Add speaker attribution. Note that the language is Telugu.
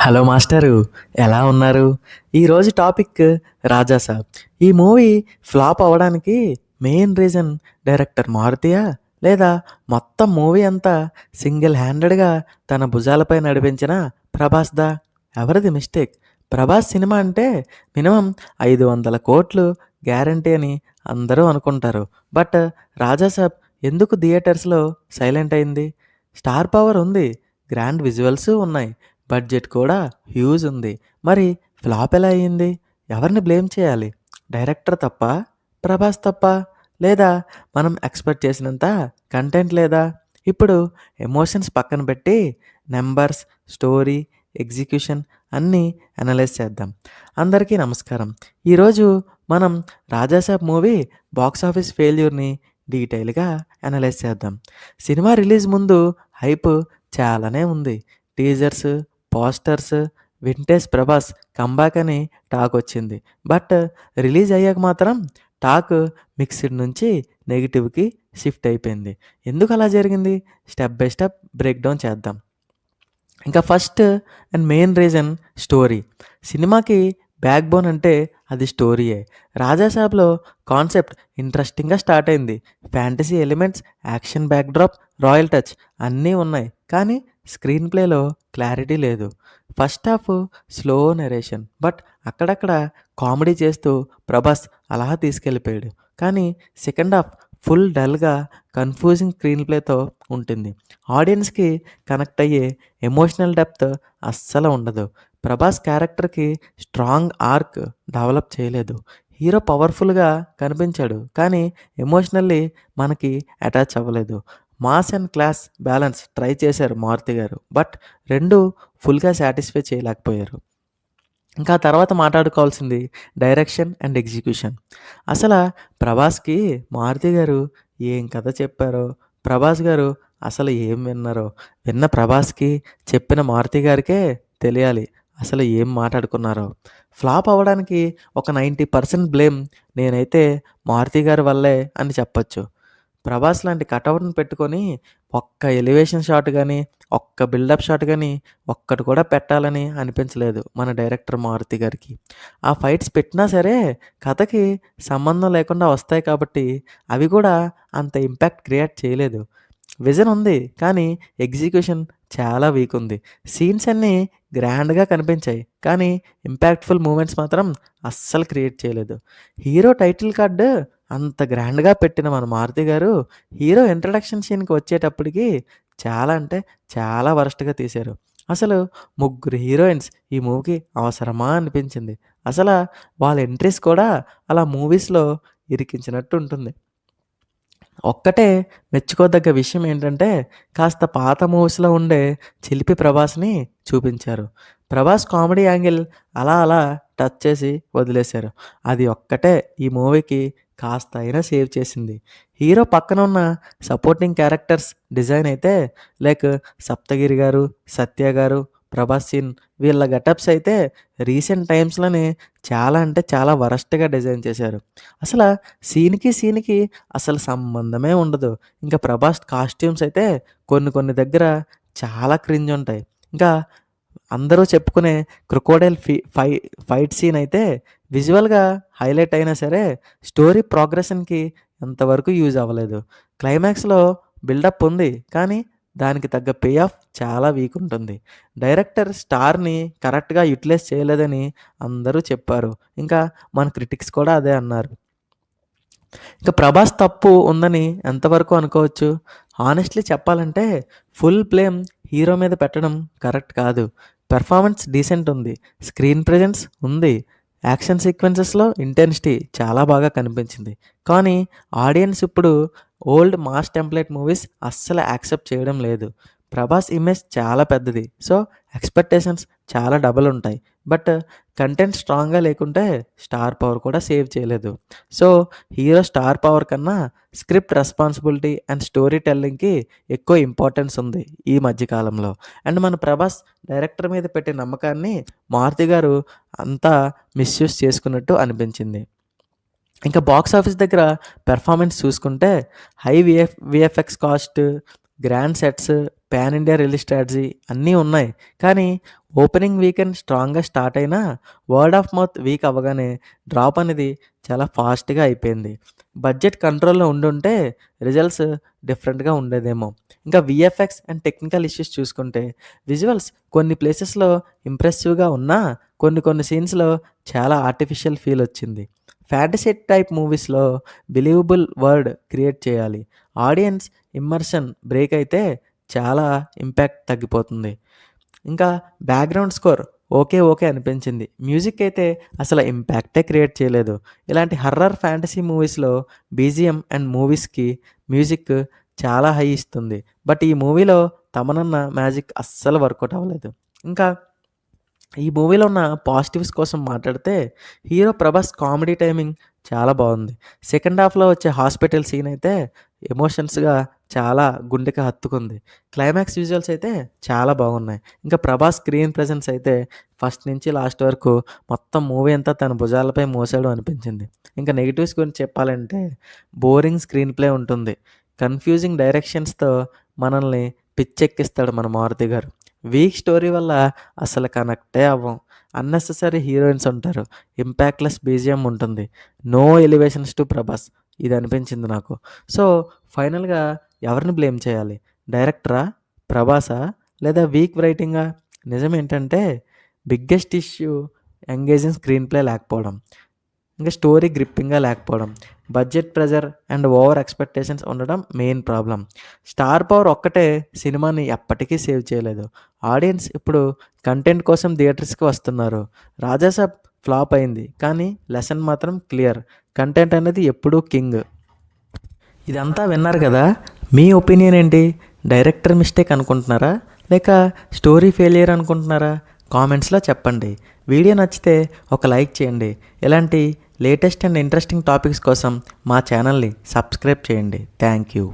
Speaker 1: హలో మాస్టరు, ఎలా ఉన్నారు? ఈరోజు టాపిక్ రాజాసాబ్. ఈ మూవీ ఫ్లాప్ అవ్వడానికి మెయిన్ రీజన్ డైరెక్టర్ మారుతియా? లేదా మొత్తం మూవీ అంతా సింగిల్ హ్యాండెడ్‌గా తన భుజాలపై నడిపించిన ప్రభాస్‌దా? ఎవరిది మిస్టేక్? ప్రభాస్ సినిమా అంటే మినిమమ్ 500,00,00,000 గ్యారంటీ అని అందరూ అనుకుంటారు. బట్ రాజాసాబ్ ఎందుకు థియేటర్స్‌లో సైలెంట్ అయింది? స్టార్ పవర్ ఉంది. గ్రాండ్ విజువల్స్ ఉన్నాయి. బడ్జెట్ కూడా హ్యూజ్ ఉంది. మరి ఫ్లాప్ ఎలా అయ్యింది? ఎవరిని బ్లేమ్ చేయాలి? డైరెక్టర్ తప్పా? ప్రభాస్ తప్పా? లేదా మనం ఎక్స్‌పెక్ట్ చేసినంత కంటెంట్ లేదా? ఇప్పుడు ఎమోషన్స్ పక్కన పెట్టి నంబర్స్, స్టోరీ, ఎగ్జిక్యూషన్ అన్నీ అనలైజ్ చేద్దాం. అందరికీ నమస్కారం. ఈరోజు మనం రాజాసాబ్ మూవీ బాక్స్ ఆఫీస్ ఫెయిల్యూర్‌ని డీటెయిల్‌గా అనలైజ్ చేద్దాం. సినిమా రిలీజ్ ముందు హైప్ చాలానే ఉంది. Teasers, posters, vintage Prabhas comeback అని టాక్ వచ్చింది. బట్ రిలీజ్ అయ్యాక మాత్రం టాక్ మిక్స్డ్ నుంచి నెగెటివ్‌కి షిఫ్ట్ అయిపోయింది. ఎందుకు అలా జరిగింది? Step by step break down చేద్దాం. ఇంకా first and main reason story. సినిమాకి బ్యాక్ బోన్ అంటే అది స్టోరీయే. రాజాసాబ్‌లో కాన్సెప్ట్ ఇంట్రెస్టింగ్‌గా స్టార్ట్ అయింది. Fantasy elements, action backdrop, royal touch అన్నీ ఉన్నాయి. కానీ స్క్రీన్ ప్లేలో క్లారిటీ లేదు. First half slow narration, but అక్కడక్కడ కామెడీ చేస్తూ ప్రభాస్ అలా తీసుకెళ్ళిపోయాడు. కానీ సెకండ్ హాఫ్ ఫుల్ డల్‌గా కన్ఫ్యూజింగ్ స్క్రీన్ ప్లేతో ఉంటుంది. ఆడియన్స్‌కి కనెక్ట్ అయ్యే ఎమోషనల్ డెప్త్ అస్సలు ఉండదు. ప్రభాస్ క్యారెక్టర్‌కి స్ట్రాంగ్ ఆర్క్ డెవలప్ చేయలేదు. హీరో పవర్‌ఫుల్‌గా కనిపించాడు. కానీ ఎమోషనల్లీ మనకి అటాచ్ అవ్వలేదు. Mass and class balance try చేశారు మారుతి గారు. బట్ 2 ఫుల్‌గా సాటిస్ఫై చేయలేకపోయారు. ఇంకా తర్వాత మాట్లాడుకోవాల్సింది డైరెక్షన్ అండ్ ఎగ్జిక్యూషన్. అసల ప్రభాస్‌కి మారుతి గారు ఏం కథ చెప్పారో, ప్రభాస్ గారు అసలు ఏం విన్నారో, విన్న ప్రభాస్‌కి, చెప్పిన మారుతి గారికే తెలియాలి అసలు ఏం మాట్లాడుకున్నారో. ఫ్లాప్ అవ్వడానికి ఒక 90% బ్లేమ్ నేనైతే మారుతి గారి వల్లే అని చెప్పొచ్చు. ప్రభాస్ లాంటి కటౌట్‌ని పెట్టుకొని ఒక్క ఎలివేషన్ షాట్ గాని, ఒక్క బిల్డప్ షాట్ గాని ఒక్కటి కూడా పెట్టాలని అనిపించలేదు మన డైరెక్టర్ మారుతి గారికి. ఆ ఫైట్స్ పెట్టినా సరే కథకి సంబంధం లేకుండా వస్తాయి కాబట్టి అవి కూడా అంత ఇంపాక్ట్ క్రియేట్ చేయలేదు. విజన్ ఉంది కానీ ఎగ్జిక్యూషన్ చాలా వీక్ ఉంది. సీన్స్ అన్నీ గ్రాండ్‌గా కనిపించాయి. కానీ ఇంపాక్ట్‌ఫుల్ మూమెంట్స్ మాత్రం అస్సలు క్రియేట్ చేయలేదు. హీరో టైటిల్ కార్డ్ అంత గ్రాండ్‌గా పెట్టిన మన మారుతి గారు హీరో ఇంట్రడక్షన్ సీన్‌కి వచ్చేటప్పటికి చాలా అంటే చాలా వరస్ట్‌గా తీశారు. అసలు ముగ్గురు హీరోయిన్స్ ఈ మూవీకి అవసరమా అనిపించింది. అసల వాళ్ళ ఎంట్రీస్ కూడా అలా మూవీస్‌లో ఇరికించినట్టు ఉంటుంది. ఒక్కటే మెచ్చుకోదగ్గ విషయం ఏంటంటే, కాస్త పాత మూవీస్‌లో ఉండే చిలిపి ప్రభాస్‌ని చూపించారు. ప్రభాస్ కామెడీ యాంగిల్ అలా అలా టచ్ చేసి వదిలేశారు. అది ఒక్కటే ఈ మూవీకి కాస్త అయినా సేవ్ చేసింది. హీరో పక్కన ఉన్న సపోర్టింగ్ క్యారెక్టర్స్ డిజైన్ అయితే లైక్ సప్తగిరి గారు, సత్య గారు, ప్రభాస్ సీన్ వీళ్ళ గెటప్స్ అయితే రీసెంట్ టైమ్స్‌లోనే చాలా అంటే చాలా వరస్ట్‌గా డిజైన్ చేశారు. అసల సీన్‌కి అసలు సంబంధమే ఉండదు. ఇంకా ప్రభాస్ కాస్ట్యూమ్స్ అయితే కొన్ని కొన్ని దగ్గర చాలా క్రింజ్ ఉంటాయి. ఇంకా అందరూ చెప్పుకునే క్రొకోడైల్ ఫైట్ సీన్ అయితే విజువల్‌గా హైలైట్ అయినా సరే స్టోరీ ప్రోగ్రెషన్‌కి అంతవరకు యూజ్ అవ్వలేదు. క్లైమాక్స్‌లో బిల్డప్ ఉంది. కానీ దానికి తగ్గ పే ఆఫ్ చాలా వీక్ ఉంటుంది. డైరెక్టర్ స్టార్‌ని కరెక్ట్‌గా యుటిలైజ్ చేయలేదని అందరూ చెప్పారు. ఇంకా మన క్రిటిక్స్ కూడా అదే అన్నారు. ఇక 'ప్రభాస్' తప్పు ఉందని ఎంతవరకు అనుకోవచ్చు? హానెస్ట్‌లీ చెప్పాలంటే ఫుల్ బ్లేమ్ హీరో మీద పెట్టడం కరెక్ట్ కాదు. పెర్ఫార్మన్స్ డీసెంట్ ఉంది. స్క్రీన్ ప్రెజెన్స్ ఉంది. యాక్షన్ సీక్వెన్సెస్‌లో ఇంటెన్సిటీ చాలా బాగా కనిపించింది. కానీ ఆడియన్స్ ఇప్పుడు ఓల్డ్ మాస్ టెంప్లేట్ మూవీస్ అస్సలు యాక్సెప్ట్ చేయడం లేదు. 'ప్రభాస్' ఇమేజ్ చాలా పెద్దది. సో, ఎక్స్‌పెక్టేషన్స్ చాలా డబల్ ఉంటాయి. బట్ కంటెంట్ స్ట్రాంగ్‌గా లేకుంటే స్టార్ పవర్ కూడా సేవ్ చేయలేదు. సో, హీరో స్టార్ పవర్ కన్నా స్క్రిప్ట్ రెస్పాన్సిబిలిటీ అండ్ స్టోరీ టెల్లింగ్‌కి ఎక్కువ ఇంపార్టెన్స్ ఉంది ఈ మధ్య కాలంలో. అండ్ మన ప్రభాస్ డైరెక్టర్ మీద పెట్టే నమ్మకాన్ని మారుతి గారు అంతా మిస్‌యూజ్ చేసుకున్నట్టు అనిపించింది. ఇంకా బాక్స్ ఆఫీస్ దగ్గర పెర్ఫార్మెన్స్ చూసుకుంటే high VFX cost, grand sets, pan India release strategy అన్నీ ఉన్నాయి. కానీ ఓపెనింగ్ వీకెండ్ స్ట్రాంగ్గా స్టార్ట్ అయినా వర్డ్ ఆఫ్ మౌత్ వీక్ అవ్వగానే డ్రాప్ అనేది చాలా ఫాస్ట్గా అయిపోయింది. బడ్జెట్ కంట్రోల్లో ఉండుంటే రిజల్ట్స్ డిఫరెంట్గా ఉండేదేమో. ఇంకా విఎఫ్ఎక్స్ అండ్ టెక్నికల్ ఇష్యూస్ చూసుకుంటే విజువల్స్ కొన్ని ప్లేసెస్లో ఇంప్రెసివ్గా ఉన్నా కొన్ని సీన్స్లో చాలా ఆర్టిఫిషియల్ ఫీల్ వచ్చింది. ఫ్యాంటసీ టైప్ మూవీస్లో బిలీవబుల్ వరల్డ్ క్రియేట్ చేయాలి. ఆడియన్స్ ఇమ్మర్షన్ బ్రేక్ అయితే చాలా ఇంపాక్ట్ తగ్గిపోతుంది. ఇంకా బ్యాక్గ్రౌండ్ స్కోర్ ఓకే అనిపించింది. మ్యూజిక్ అయితే అసలు ఇంపాక్టే క్రియేట్ చేయలేదు. ఇలాంటి హర్రర్ ఫ్యాంటసీ మూవీస్లో బీజిఎం అండ్ మూవీస్కి మ్యూజిక్ చాలా హై ఇస్తుంది. బట్ ఈ మూవీలో తమనన్న మ్యాజిక్ అస్సలు వర్కౌట్ అవ్వలేదు. ఇంకా ఈ మూవీలో ఉన్న పాజిటివ్స్ కోసం మాట్లాడితే హీరో ప్రభాస్ కామెడీ టైమింగ్ చాలా బాగుంది. సెకండ్ హాఫ్లో వచ్చే హాస్పిటల్ సీన్ అయితే ఎమోషన్స్గా చాలా గుండెకి హత్తుకుంది. క్లైమాక్స్ విజువల్స్ అయితే చాలా బాగున్నాయి. ఇంకా ప్రభాస్ స్క్రీన్ ప్రెజెన్స్ అయితే ఫస్ట్ నుంచి లాస్ట్ వరకు మొత్తం మూవీ అంతా తన భుజాలపై మోసాడు అనిపించింది. ఇంకా నెగిటివ్స్ గురించి చెప్పాలంటే బోరింగ్ స్క్రీన్ ప్లే ఉంటుంది. కన్ఫ్యూజింగ్ డైరెక్షన్స్తో మనల్ని పిచ్చెక్కిస్తాడు మన మారుతి గారు. వీక్ స్టోరీ వల్ల అసలు కనెక్టే అవ్వం. అన్నెసెసరీ హీరోయిన్స్ ఉంటారు. ఇంపాక్ట్లెస్ బీజిఎం ఉంటుంది. నో ఎలివేషన్స్ టు ప్రభాస్ ఇది అనిపించింది నాకు. సో ఫైనల్గా ఎవరిని బ్లేమ్ చేయాలి? డైరెక్టరా, ప్రభాసా, లేదా వీక్ రైటింగా? నిజం ఏంటంటే biggest issue engaging screen play లేకపోవడం, ఇంకా స్టోరీ గ్రిప్పింగ్గా లేకపోవడం, budget pressure and over expectations ఉండడం మెయిన్ ప్రాబ్లం. స్టార్ పవర్ ఒక్కటే సినిమాని ఎప్పటికీ సేవ్ చేయలేదు. ఆడియన్స్ ఇప్పుడు కంటెంట్ కోసం థియేటర్స్కి వస్తున్నారు. రాజాసాబ్ ఫ్లాప్ అయింది కానీ లెసన్ మాత్రం క్లియర్. కంటెంట్ అనేది ఎప్పుడూ కింగ్. ఇదంతా విన్నారు కదా, మీ ఒపీనియన్ ఏంటి? డైరెక్టర్ మిస్టేక్ అనుకుంటున్నారా లేక స్టోరీ ఫెయిలియర్ అనుకుంటున్నారా? కామెంట్స్లో చెప్పండి. వీడియో నచ్చితే ఒక లైక్ చేయండి. ఇలాంటి లేటెస్ట్ అండ్ ఇంట్రెస్టింగ్ టాపిక్స్ కోసం మా ఛానల్ని సబ్స్క్రైబ్ చేయండి. Thank you.